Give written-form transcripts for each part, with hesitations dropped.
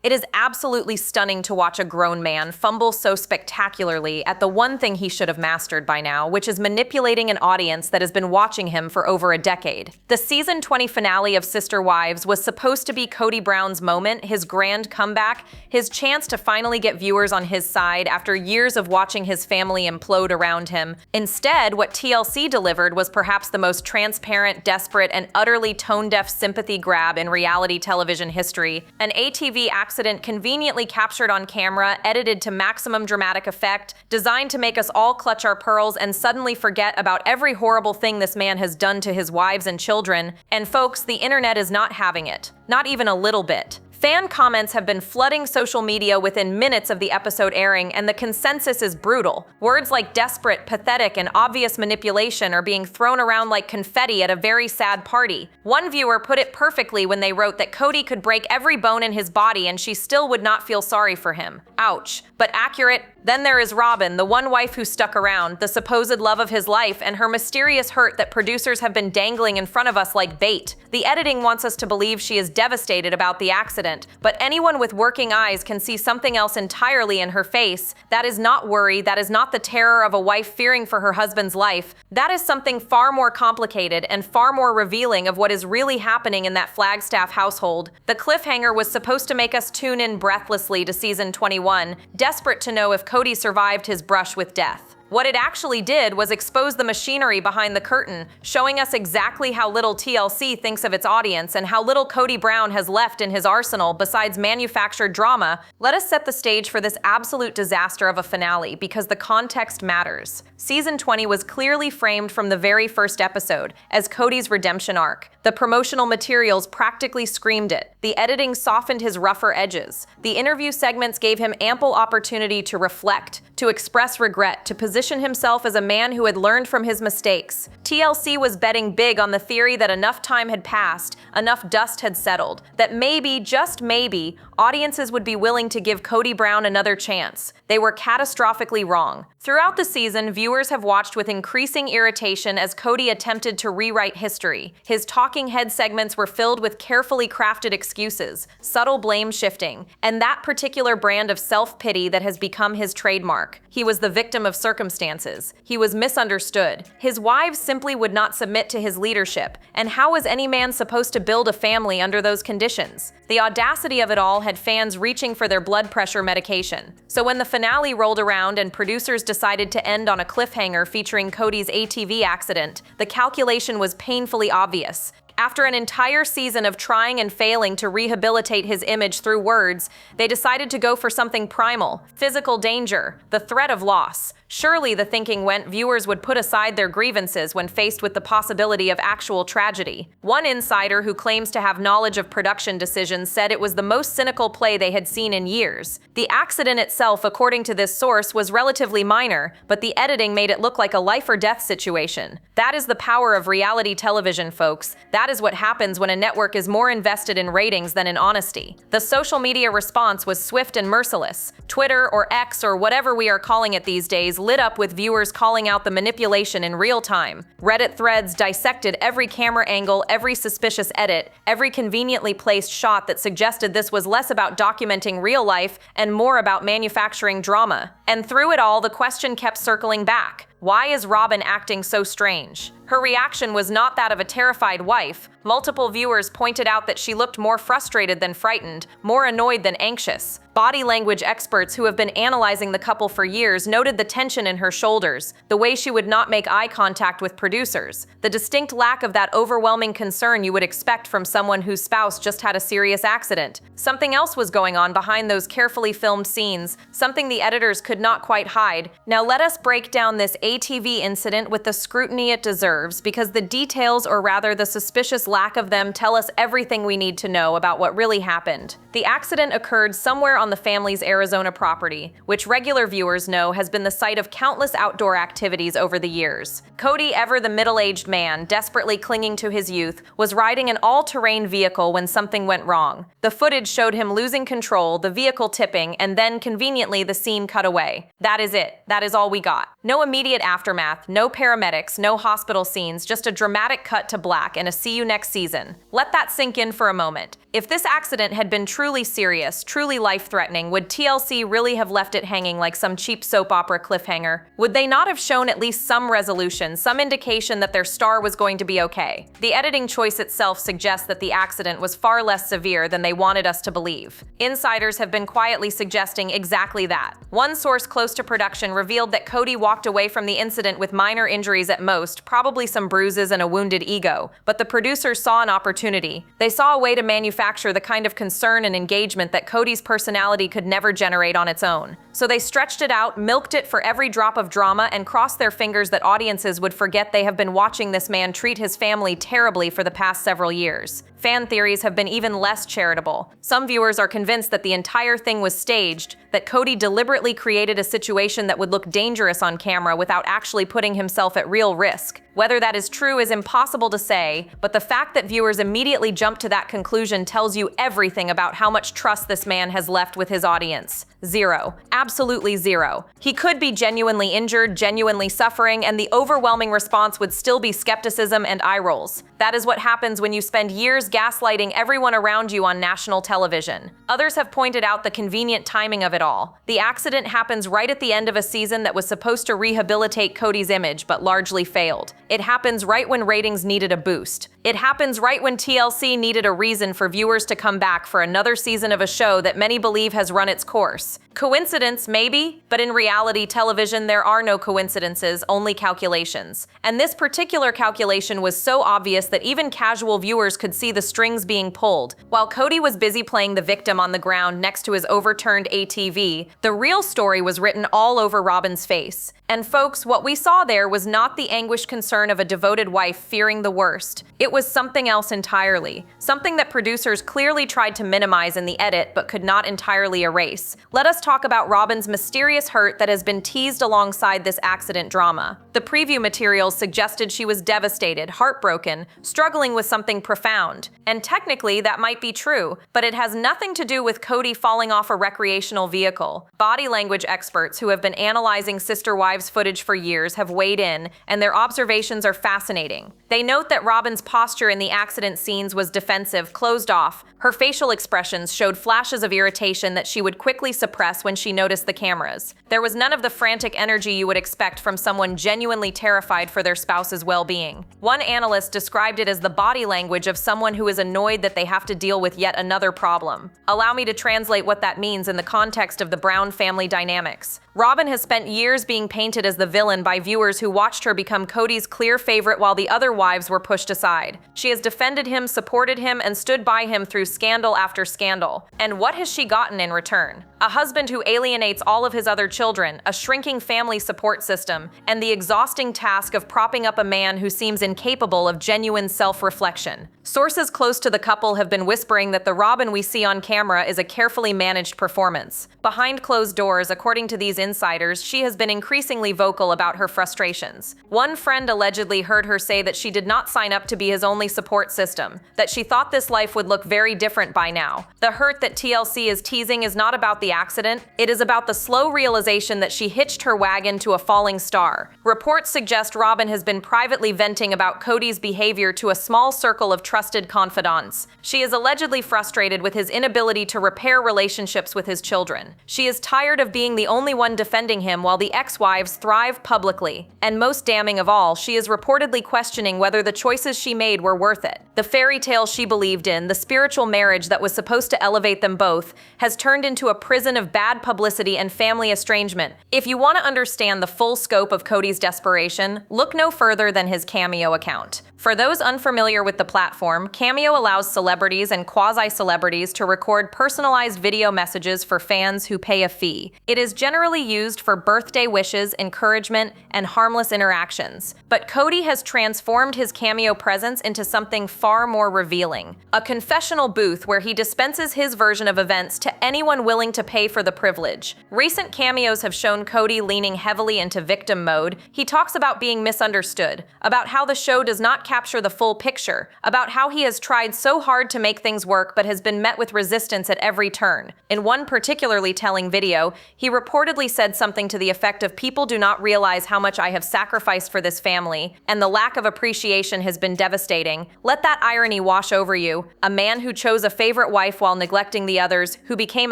It is absolutely stunning to watch a grown man fumble so spectacularly at the one thing he should have mastered by now, which is manipulating an audience that has been watching him for over a decade. The season 20 finale of Sister Wives was supposed to be Kody Brown's moment, his grand comeback, his chance to finally get viewers on his side after years of watching his family implode around him. Instead, what TLC delivered was perhaps the most transparent, desperate, and utterly tone-deaf sympathy grab in reality television history. An ATV accident conveniently captured on camera, edited to maximum dramatic effect, designed to make us all clutch our pearls and suddenly forget about every horrible thing this man has done to his wives and children. And folks, the internet is not having it. Not even a little bit. Fan comments have been flooding social media within minutes of the episode airing, and the consensus is brutal. Words like desperate, pathetic, and obvious manipulation are being thrown around like confetti at a very sad party. One viewer put it perfectly when they wrote that Kody could break every bone in his body and she still would not feel sorry for him. Ouch. But accurate. Then there is Robyn, the one wife who stuck around, the supposed love of his life, and her mysterious hurt that producers have been dangling in front of us like bait. The editing wants us to believe she is devastated about the accident, but anyone with working eyes can see something else entirely in her face. That is not worry, that is not the terror of a wife fearing for her husband's life. That is something far more complicated and far more revealing of what is really happening in that Flagstaff household. The cliffhanger was supposed to make us tune in breathlessly to season 21, desperate to know if Kody survived his brush with death. What it actually did was expose the machinery behind the curtain, showing us exactly how little TLC thinks of its audience and how little Kody Brown has left in his arsenal besides manufactured drama. Let us set the stage for this absolute disaster of a finale, because the context matters. Season 20 was clearly framed from the very first episode as Kody's redemption arc. The promotional materials practically screamed it. The editing softened his rougher edges. The interview segments gave him ample opportunity to reflect, to express regret, to position himself as a man who had learned from his mistakes. TLC was betting big on the theory that enough time had passed, enough dust had settled, that maybe, just maybe, audiences would be willing to give Kody Brown another chance. They were catastrophically wrong. Throughout the season, viewers have watched with increasing irritation as Kody attempted to rewrite history. His talking head segments were filled with carefully crafted excuses, subtle blame shifting, and that particular brand of self-pity that has become his trademark. He was the victim of circumstances. He was misunderstood. His wives simply would not submit to his leadership. And how was any man supposed to build a family under those conditions? The audacity of it all had fans reaching for their blood pressure medication. So when the finale rolled around and producers decided to end on a cliffhanger featuring Kody's ATV accident, the calculation was painfully obvious. After an entire season of trying and failing to rehabilitate his image through words, they decided to go for something primal, physical danger, the threat of loss. Surely the thinking went viewers would put aside their grievances when faced with the possibility of actual tragedy. One insider who claims to have knowledge of production decisions said it was the most cynical play they had seen in years. The accident itself, according to this source, was relatively minor, but the editing made it look like a life-or-death situation. That is the power of reality television, folks. That is what happens when a network is more invested in ratings than in honesty. The social media response was swift and merciless. Twitter, or X, or whatever we are calling it these days, lit up with viewers calling out the manipulation in real time. Reddit threads dissected every camera angle, every suspicious edit, every conveniently placed shot that suggested this was less about documenting real life and more about manufacturing drama. And through it all, the question kept circling back. Why is Robyn acting so strange? Her reaction was not that of a terrified wife. Multiple viewers pointed out that she looked more frustrated than frightened, more annoyed than anxious. Body language experts who have been analyzing the couple for years noted the tension in her shoulders, the way she would not make eye contact with producers, the distinct lack of that overwhelming concern you would expect from someone whose spouse just had a serious accident. Something else was going on behind those carefully filmed scenes, something the editors could not quite hide. Now let us break down this ATV incident with the scrutiny it deserves, because the details, or rather the suspicious lack of them, tell us everything we need to know about what really happened. The accident occurred somewhere on the family's Arizona property, which regular viewers know has been the site of countless outdoor activities over the years. Kody, ever the middle-aged man, desperately clinging to his youth, was riding an all-terrain vehicle when something went wrong. The footage showed him losing control, the vehicle tipping, and then, conveniently, the scene cut away. That is it. That is all we got. No immediate aftermath, no paramedics, no hospital scenes, just a dramatic cut to black and a see you next season. Let that sink in for a moment. If this accident had been truly serious, truly life-threatening, would TLC really have left it hanging like some cheap soap opera cliffhanger? Would they not have shown at least some resolution, some indication that their star was going to be okay? The editing choice itself suggests that the accident was far less severe than they wanted us to believe. Insiders have been quietly suggesting exactly that. One source close to production revealed that Kody walked away from the incident with minor injuries at most, probably some bruises and a wounded ego. But the producers saw an opportunity. They saw a way to manufacture the kind of concern and engagement that Kody's personality could never generate on its own. So they stretched it out, milked it for every drop of drama, and crossed their fingers that audiences would forget they have been watching this man treat his family terribly for the past several years. Fan theories have been even less charitable. Some viewers are convinced that the entire thing was staged, that Kody deliberately created a situation that would look dangerous on camera without actually putting himself at real risk. Whether that is true is impossible to say, but the fact that viewers immediately jump to that conclusion tells you everything about how much trust this man has left with his audience. Zero. Absolutely zero. He could be genuinely injured, genuinely suffering, and the overwhelming response would still be skepticism and eye rolls. That is what happens when you spend years gaslighting everyone around you on national television. Others have pointed out the convenient timing of it all. The accident happens right at the end of a season that was supposed to rehabilitate Kody's image but largely failed. It happens right when ratings needed a boost. It happens right when TLC needed a reason for viewers to come back for another season of a show that many believe has run its course. Coincidence, maybe, but in reality, television, there are no coincidences, only calculations. And this particular calculation was so obvious that even casual viewers could see the strings being pulled. While Kody was busy playing the victim on the ground next to his overturned ATV, the real story was written all over Robyn's face. And folks, what we saw there was not the anguished concern of a devoted wife fearing the worst. It was something else entirely. Something that producers clearly tried to minimize in the edit but could not entirely erase. Let us talk about Robyn's mysterious hurt that has been teased alongside this accident drama. The preview materials suggested she was devastated, heartbroken, struggling with something profound. And technically, that might be true, but it has nothing to do with Kody falling off a recreational vehicle. Body language experts who have been analyzing Sister Wives footage for years have weighed in, and their observations are fascinating. They note that Robyn's posture in the accident scenes was defensive, closed off. Her facial expressions showed flashes of irritation that she would quickly suppress when she noticed the cameras. There was none of the frantic energy you would expect from someone genuinely terrified for their spouse's well-being. One analyst described it as the body language of someone who is annoyed that they have to deal with yet another problem. Allow me to translate what that means in the context of the Brown family dynamics. Robyn has spent years being painted as the villain by viewers who watched her become Kody's clear favorite while the other wives were pushed aside. She has defended him, supported him, and stood by him through scandal after scandal. And what has she gotten in return? A husband who alienates all of his other children, a shrinking family support system, and the exhausting task of propping up a man who seems incapable of genuine self-reflection. Sources close to the couple have been whispering that the Robyn we see on camera is a carefully managed performance. Behind closed doors, according to these insiders, she has been increasingly vocal about her frustrations. One friend allegedly heard her say that she did not sign up to be his only support system, that she thought this life would look very different by now. The hurt that TLC is teasing is not about the accident, it is about the slow realization that she hitched her wagon to a falling star. Reports suggest Robyn has been privately venting about Kody's behavior to a small circle of trusted confidants. She is allegedly frustrated with his inability to repair relationships with his children. She is tired of being the only one defending him while the ex-wives thrive publicly. And most damning of all, she is reportedly questioning whether the choices she made were worth it. The fairy tale she believed in, the spiritual marriage that was supposed to elevate them both, has turned into a prison of bad publicity and family estrangement. If you want to understand the full scope of Kody's desperation, look no further than his Cameo account. For those unfamiliar with the platform, Cameo allows celebrities and quasi-celebrities to record personalized video messages for fans who pay a fee. It is generally used for birthday wishes, encouragement, and harmless interactions. But Kody has transformed his Cameo presence into something far more revealing. A confessional booth where he dispenses his version of events to anyone willing to pay for the privilege. Recent cameos have shown Kody leaning heavily into victim mode. He talks about being misunderstood, about how the show does not capture the full picture, about how he has tried so hard to make things work but has been met with resistance at every turn. In one particularly telling video, he reportedly said something to the effect of, "People do not realize how much I have sacrificed for this family, and the lack of appreciation has been devastating. Let that irony wash over you. A man who chose a favorite wife while neglecting the others, who became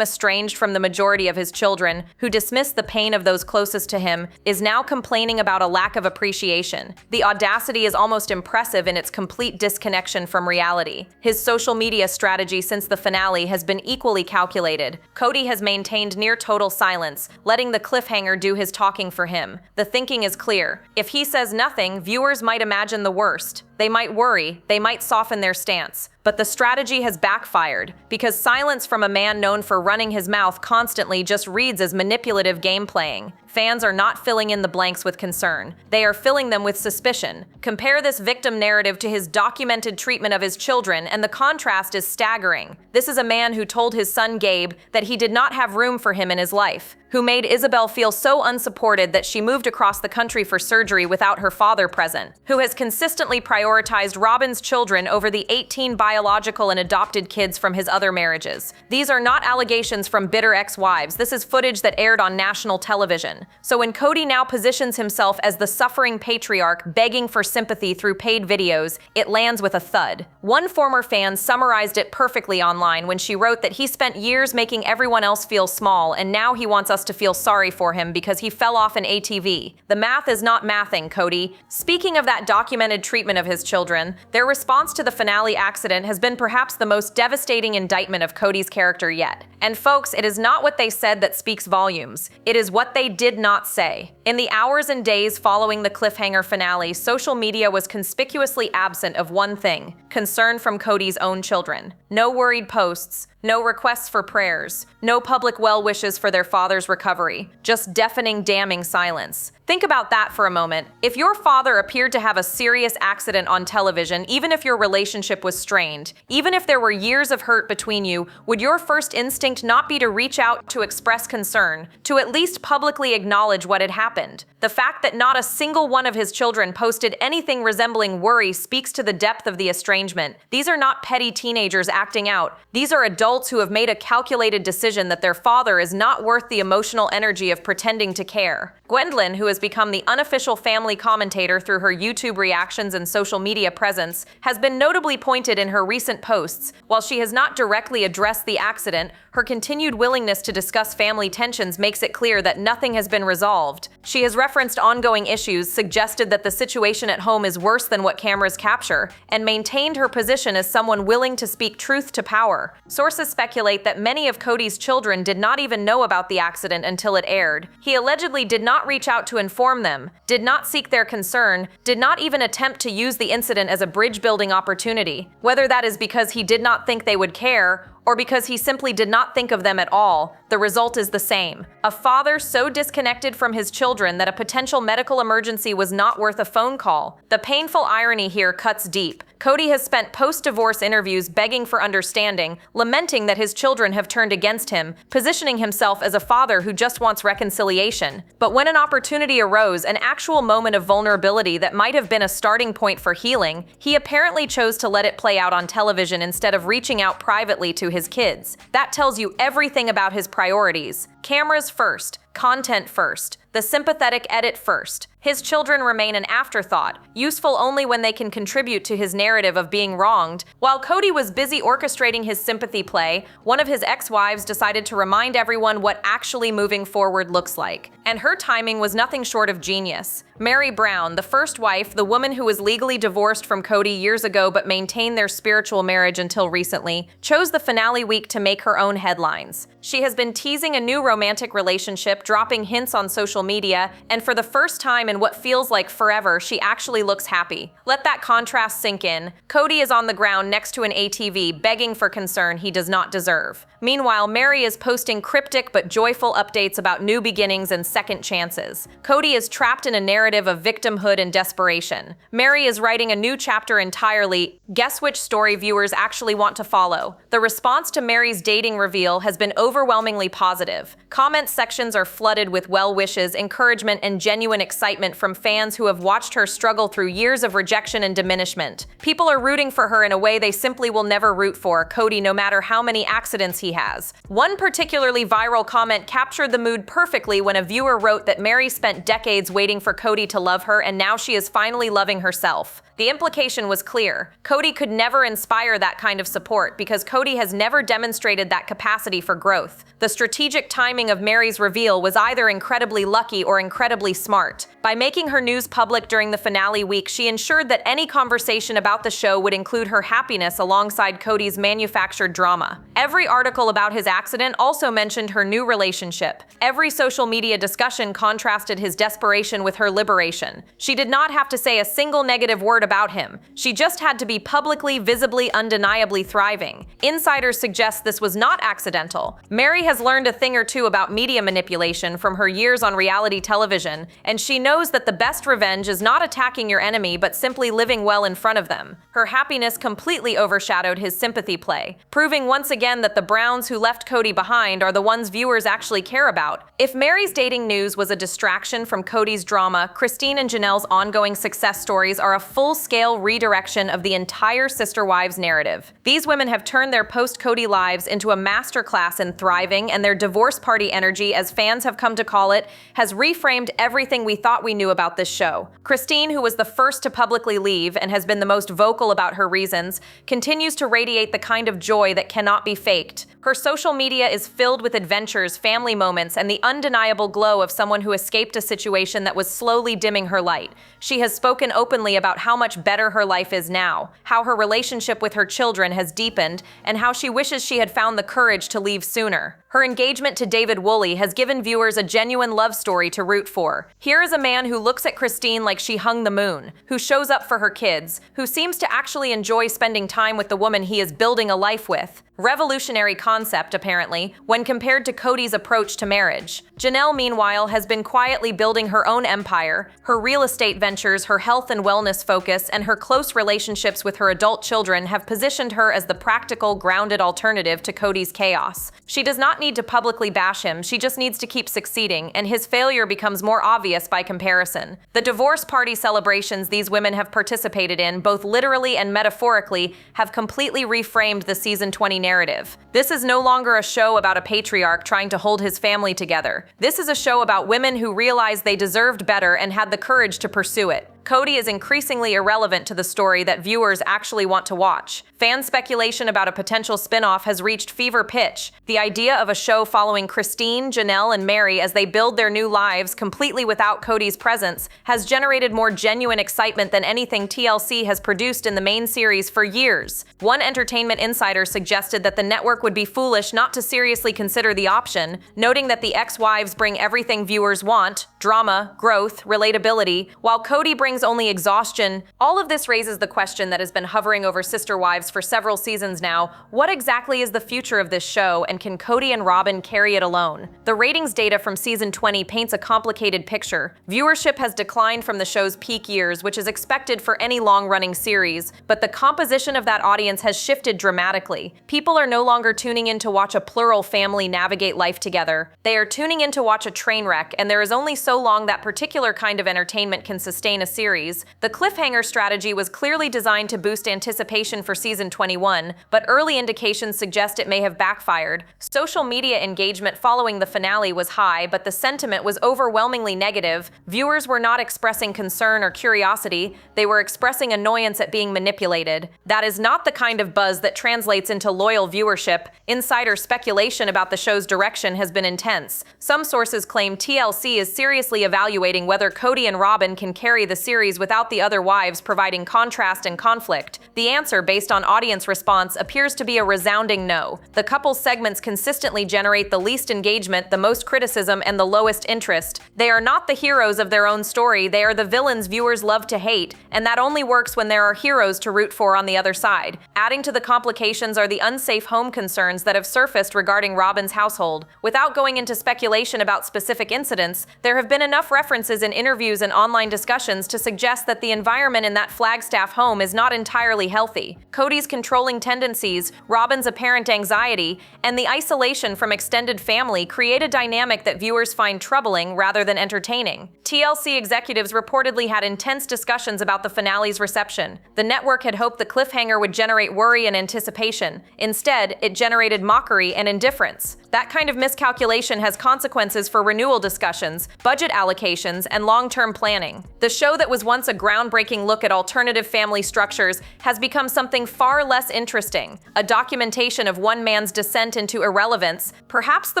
estranged from the majority of his children, who dismissed the pain of those closest to him, is now complaining about a lack of appreciation." The audacity is almost impressive in its complete disconnection from reality. His social media strategy since the finale has been equally calculated. Kody has maintained near total silence, letting the cliffhanger do his talking for him. The thinking is clear. If he says nothing, viewers might imagine the worst. They might worry, they might soften their stance. But the strategy has backfired, because silence from a man known for running his mouth constantly just reads as manipulative game playing. Fans are not filling in the blanks with concern. They are filling them with suspicion. Compare this victim narrative to his documented treatment of his children, and the contrast is staggering. This is a man who told his son Gabe that he did not have room for him in his life, who made Isabel feel so unsupported that she moved across the country for surgery without her father present, who has consistently prioritized Robyn's children over the 18 biological and adopted kids from his other marriages. These are not allegations from bitter ex-wives. This is footage that aired on national television. So when Kody now positions himself as the suffering patriarch begging for sympathy through paid videos, it lands with a thud. One former fan summarized it perfectly online when she wrote that he spent years making everyone else feel small, and now he wants us to feel sorry for him because he fell off an ATV. The math is not mathing, Kody. Speaking of that documented treatment of his children, their response to the finale accident has been perhaps the most devastating indictment of Kody's character yet. And folks, it is not what they said that speaks volumes. It is what they did not say. In the hours and days following the cliffhanger finale, social media was conspicuously absent of one thing: concern from Kody's own children. No worried posts, no requests for prayers, no public well wishes for their father's recovery, just deafening, damning silence. Think about that for a moment. If your father appeared to have a serious accident on television, even if your relationship was strained, even if there were years of hurt between you, would your first instinct not be to reach out to express concern, to at least publicly acknowledge what had happened? The fact that not a single one of his children posted anything resembling worry speaks to the depth of the estrangement. These are not petty teenagers acting out. These are adults who have made a calculated decision that their father is not worth the emotional energy of pretending to care. Gwendolyn, who has become the unofficial family commentator through her YouTube reactions and social media presence, has been notably pointed in her recent posts. While she has not directly addressed the accident, her continued willingness to discuss family tensions makes it clear that nothing has been resolved. She has referenced ongoing issues, suggested that the situation at home is worse than what cameras capture, and maintained her position as someone willing to speak truth to power. Sources speculate that many of Kody's children did not even know about the accident until it aired. He allegedly did not reach out to inform them, did not seek their concern, did not even attempt to use the incident as a bridge-building opportunity. Whether that is because he did not think they would care, or because he simply did not think of them at all, the result is the same. A father so disconnected from his children that a potential medical emergency was not worth a phone call. The painful irony here cuts deep. Kody has spent post-divorce interviews begging for understanding, lamenting that his children have turned against him, positioning himself as a father who just wants reconciliation. But when an opportunity arose, an actual moment of vulnerability that might have been a starting point for healing, he apparently chose to let it play out on television instead of reaching out privately to his kids. That tells you everything about his priorities. Cameras first, content first, the sympathetic edit first. His children remain an afterthought, useful only when they can contribute to his narrative of being wronged. While Kody was busy orchestrating his sympathy play, one of his ex-wives decided to remind everyone what actually moving forward looks like. And her timing was nothing short of genius. Mary Brown, the first wife, the woman who was legally divorced from Kody years ago but maintained their spiritual marriage until recently, chose the finale week to make her own headlines. She has been teasing a new romantic relationship, dropping hints on social media, and for the first time in what feels like forever, she actually looks happy. Let that contrast sink in. Kody is on the ground next to an ATV, begging for concern he does not deserve. Meanwhile, Meri is posting cryptic but joyful updates about new beginnings and second chances. Kody is trapped in a narrative of victimhood and desperation. Meri is writing a new chapter entirely. Guess which story viewers actually want to follow? The response to Meri's dating reveal has been overwhelmingly positive. Comment sections are flooded with well wishes, encouragement, and genuine excitement from fans who have watched her struggle through years of rejection and diminishment. People are rooting for her in a way they simply will never root for Kody, no matter how many accidents he has. One particularly viral comment captured the mood perfectly when a viewer wrote that Meri spent decades waiting for Kody to love her, and now she is finally loving herself. The implication was clear. Kody could never inspire that kind of support because Kody has never demonstrated that capacity for growth. The strategic timing of Meri's reveal was either incredibly lucky or incredibly smart. By making her news public during the finale week, she ensured that any conversation about the show would include her happiness alongside Kody's manufactured drama. Every article about his accident also mentioned her new relationship. Every social media discussion contrasted his desperation with her liberation. She did not have to say a single negative word about him. She just had to be publicly, visibly, undeniably thriving. Insiders suggest this was not accidental. Meri has learned a thing or two about media manipulation from her years on reality television, and she knows that the best revenge is not attacking your enemy but simply living well in front of them. Her happiness completely overshadowed his sympathy play, proving once again that the Browns who left Kody behind are the ones viewers actually care about. If Meri's dating news was a distraction from Kody's drama, Christine and Janelle's ongoing success stories are a full-scale redirection of the entire Sister Wives narrative. These women have turned their post-Kody lives into a masterclass in thriving, and their divorce party energy, as fans have come to call it, has reframed everything we thought we knew about this show. Christine, who was the first to publicly leave and has been the most vocal about her reasons, continues to radiate the kind of joy that cannot be faked. Her social media is filled with adventures, family moments, and the undeniable glow of someone who escaped a situation that was slowly dimming her light. She has spoken openly about how much better her life is now, how her relationship with her children has deepened, and how she wishes she had found the courage to leave sooner. Her engagement to David Woolley has given viewers a genuine love story to root for. Here is a man who looks at Christine like she hung the moon, who shows up for her kids, who seems to actually enjoy spending time with the woman he is building a life with. Revolutionary concept, apparently, when compared to Kody's approach to marriage. Janelle, meanwhile, has been quietly building her own empire. Her real estate ventures, her health and wellness focus, and her close relationships with her adult children have positioned her as the practical, grounded alternative to Kody's chaos. She does not need to publicly bash him, she just needs to keep succeeding, and his failure becomes more obvious by comparison. The divorce party celebrations these women have participated in, both literally and metaphorically, have completely reframed the season 20 narrative. This is no longer a show about a patriarch trying to hold his family together. This is a show about women who realized they deserved better and had the courage to pursue it. Kody is increasingly irrelevant to the story that viewers actually want to watch. Fan speculation about a potential spin-off has reached fever pitch. The idea of a show following Christine, Janelle, and Meri as they build their new lives completely without Kody's presence has generated more genuine excitement than anything TLC has produced in the main series for years. One entertainment insider suggested that the network would be foolish not to seriously consider the option, noting that the ex-wives bring everything viewers want: drama, growth, relatability, while Kody brings only exhaustion. All of this raises the question that has been hovering over Sister Wives for several seasons now: what exactly is the future of this show, and can Kody and Robyn carry it alone? The ratings data from season 20 paints a complicated picture. Viewership has declined from the show's peak years, which is expected for any long-running series, but the composition of that audience has shifted dramatically. People are no longer tuning in to watch a plural family navigate life together. They are tuning in to watch a train wreck, and there is only so long that particular kind of entertainment can sustain a series. The cliffhanger strategy was clearly designed to boost anticipation for season 21, but early indications suggest it may have backfired. Social media engagement following the finale was high, but the sentiment was overwhelmingly negative. Viewers were not expressing concern or curiosity, they were expressing annoyance at being manipulated. That is not the kind of buzz that translates into loyal viewership. Insider speculation about the show's direction has been intense. Some sources claim TLC is seriously seriously evaluating whether Kody and Robyn can carry the series without the other wives providing contrast and conflict. The answer, based on audience response, appears to be a resounding no. The couple's segments consistently generate the least engagement, the most criticism, and the lowest interest. They are not the heroes of their own story, they are the villains viewers love to hate, and that only works when there are heroes to root for on the other side. Adding to the complications are the unsafe home concerns that have surfaced regarding Robyn's household. Without going into speculation about specific incidents, there have been enough references in interviews and online discussions to suggest that the environment in that Flagstaff home is not entirely healthy. Kody's controlling tendencies, Robyn's apparent anxiety, and the isolation from extended family create a dynamic that viewers find troubling rather than entertaining. TLC executives reportedly had intense discussions about the finale's reception. The network had hoped the cliffhanger would generate worry and anticipation. Instead, it generated mockery and indifference. That kind of miscalculation has consequences for renewal discussions, budget allocations, and long-term planning. The show that was once a groundbreaking look at alternative family structures has become something far less interesting, a documentation of one man's descent into irrelevance. Perhaps the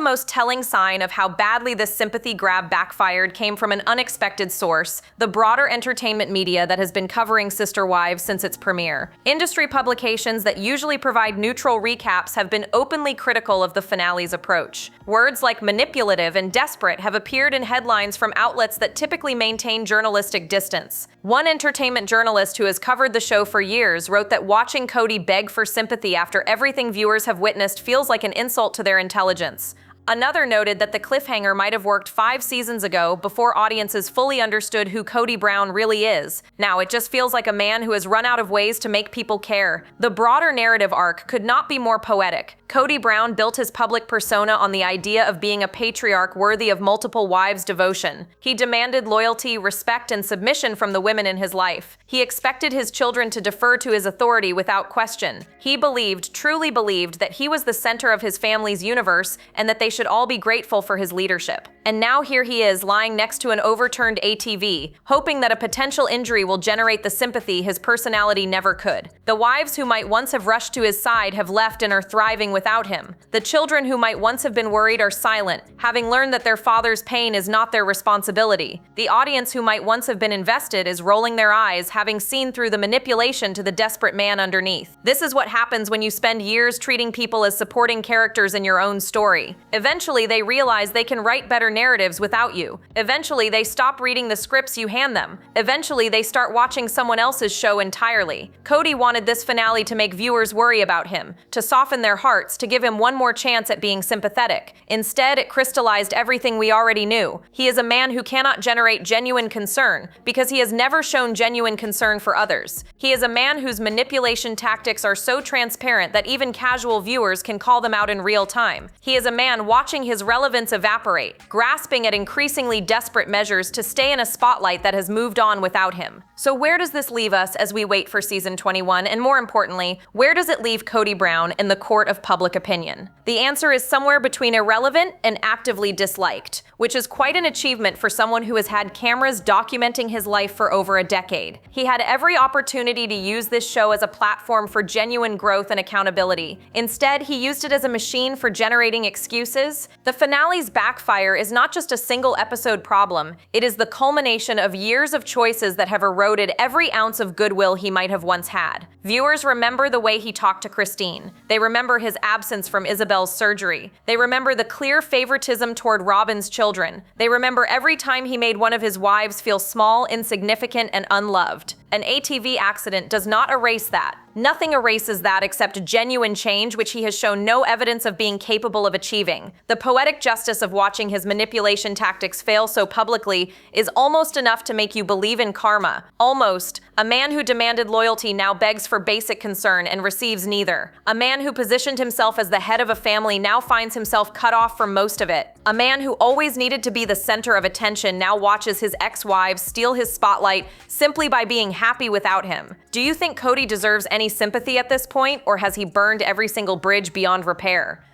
most telling sign of how badly this sympathy grab backfired came from an unexpected source, the broader entertainment media that has been covering Sister Wives since its premiere. Industry publications that usually provide neutral recaps have been openly critical of the finale's approach. Words like manipulative and desperate have appeared in headlines from outlets that typically maintain journalistic distance. One entertainment journalist who has covered the show for years wrote that watching Kody beg for sympathy after everything viewers have witnessed feels like an insult to their intelligence. Another noted that the cliffhanger might have worked 5 seasons ago before audiences fully understood who Kody Brown really is. Now it just feels like a man who has run out of ways to make people care. The broader narrative arc could not be more poetic. Kody Brown built his public persona on the idea of being a patriarch worthy of multiple wives' devotion. He demanded loyalty, respect, and submission from the women in his life. He expected his children to defer to his authority without question. He believed, truly believed, that he was the center of his family's universe and that they should all be grateful for his leadership. And now here he is, lying next to an overturned ATV, hoping that a potential injury will generate the sympathy his personality never could. The wives who might once have rushed to his side have left and are thriving without him. The children who might once have been worried are silent, having learned that their father's pain is not their responsibility. The audience who might once have been invested is rolling their eyes, having seen through the manipulation to the desperate man underneath. This is what happens when you spend years treating people as supporting characters in your own story. Eventually, they realize they can write better narratives without you. Eventually, they stop reading the scripts you hand them. Eventually, they start watching someone else's show entirely. Kody wanted this finale to make viewers worry about him, to soften their hearts, to give him one more chance at being sympathetic. Instead, it crystallized everything we already knew. He is a man who cannot generate genuine concern because he has never shown genuine concern for others. He is a man whose manipulation tactics are so transparent that even casual viewers can call them out in real time. He is a man watching his relevance evaporate, grasping at increasingly desperate measures to stay in a spotlight that has moved on without him. So where does this leave us as we wait for season 21, and more importantly, where does it leave Kody Brown in the court of public opinion? The answer is somewhere between irrelevant and actively disliked, which is quite an achievement for someone who has had cameras documenting his life for over a decade. He had every opportunity to use this show as a platform for genuine growth and accountability. Instead, he used it as a machine for generating excuses. The finale's backfire is not just a single episode problem, it is the culmination of years of choices that have eroded every ounce of goodwill he might have once had. Viewers remember the way he talked to Christine. They remember his absence from Isabel's surgery. They remember the clear favoritism toward Robyn's children. They remember every time he made one of his wives feel small, insignificant, and unloved. An ATV accident does not erase that. Nothing erases that except genuine change, which he has shown no evidence of being capable of achieving. The poetic justice of watching his manipulation tactics fail so publicly is almost enough to make you believe in karma. Almost. A man who demanded loyalty now begs for basic concern and receives neither. A man who positioned himself as the head of a family now finds himself cut off from most of it. A man who always needed to be the center of attention now watches his ex-wives steal his spotlight simply by being happy without him. Do you think Kody deserves any sympathy at this point, or has he burned every single bridge beyond repair?